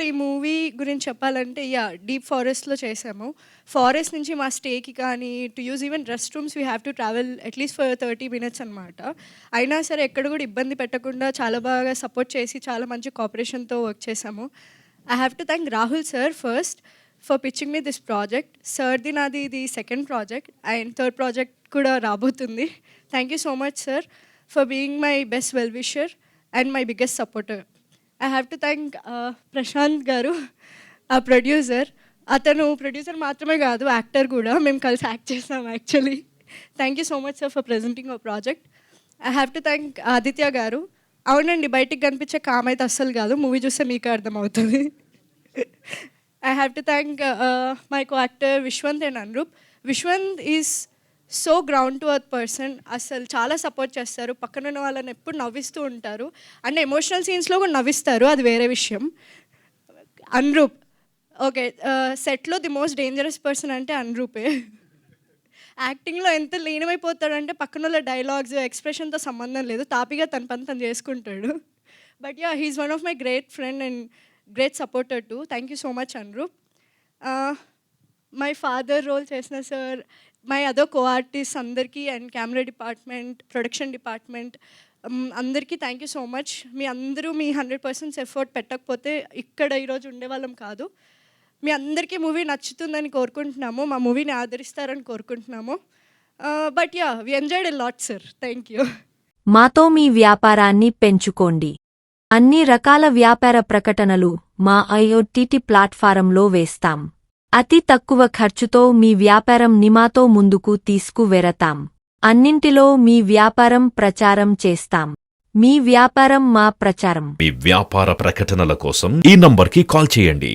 ఈ మూవీ గురించి చెప్పాలంటే డీప్ ఫారెస్ట్‌లో చేసాము. ఫారెస్ట్ నుంచి మా స్టేకి కానీ to use even rest rooms we have to travel at least for 30 minutes అనమాట. అయినా సరే ఎక్కడ కూడా ఇబ్బంది పెట్టకుండా చాలా బాగా సపోర్ట్ చేసి చాలా మంచి కోఆపరేషన్‌తో వర్క్ చేసాము. I have to thank Rahul sir first for pitching me this project. సార్‌ది నాది ఇది second project and third project కూడా రాబోతుంది. Thank you so much sir for being my best well wisher and my biggest supporter. I have to thank Prashanth garu, ఆ producer. అతను producer మాత్రమే కాదు, actor కూడా. మేము కలిసి యాక్ట్ చేసాం actually. Thank you so much sir for presenting our project. I have to thank Aditya గారు. అవునండి, బయటికి కనిపించే కామ్ అయితే అస్సలు కాదు, మూవీ చూస్తే మీకే అర్థమవుతుంది. I have to thank my co actor Viswant and Anuroop. Viswant is so ground to earth person. అసలు చాలా సపోర్ట్ చేస్తారు, పక్కన ఉన్న వాళ్ళని ఎప్పుడు నవ్విస్తూ ఉంటారు అండ్ ఎమోషనల్ సీన్స్లో కూడా నవ్విస్తారు, అది వేరే విషయం. అనురూప్ ఓకే, సెట్లో ది మోస్ట్ డేంజరస్ పర్సన్ అంటే అనురూపే. యాక్టింగ్లో ఎంత లీనమైపోతాడంటే పక్కన వాళ్ళ డైలాగ్స్ ఎక్స్ప్రెషన్తో సంబంధం లేదు, తాపిగా తన పని తను చేసుకుంటాడు. But he's one of my great friend and great supporter too. Thank you so much Anuroop. My father role చేసిన sir, my other co artist అందరికీ and camera department, production department అందరికీ థ్యాంక్ యూ సో మచ్. మీ అందరూ మీ 100% effort పెట్టకపోతే ఇక్కడ ఈరోజు ఉండేవాళ్ళం కాదు. మీ అందరికీ మూవీ నచ్చుతుందని కోరుకుంటున్నాము, మా మూవీని ఆదరిస్తారని కోరుకుంటున్నాము. But we enjoyed a lot sir. Thank you. మాతో మీ వ్యాపారాన్ని పెంచుకోండి. అన్ని రకాల వ్యాపార ప్రకటనలు మా IOTT ప్లాట్ఫారంలో వేస్తాం. అతి తక్కువ ఖర్చుతో మీ వ్యాపారం నిమాతో ముందుకు తీసుకువెరతాం. అన్నింటిలో మీ వ్యాపారం ప్రచారం చేస్తాం. మీ వ్యాపారం మా ప్రచారం. మీ వ్యాపార ప్రకటనల కోసం ఈ నంబర్కి కాల్ చేయండి.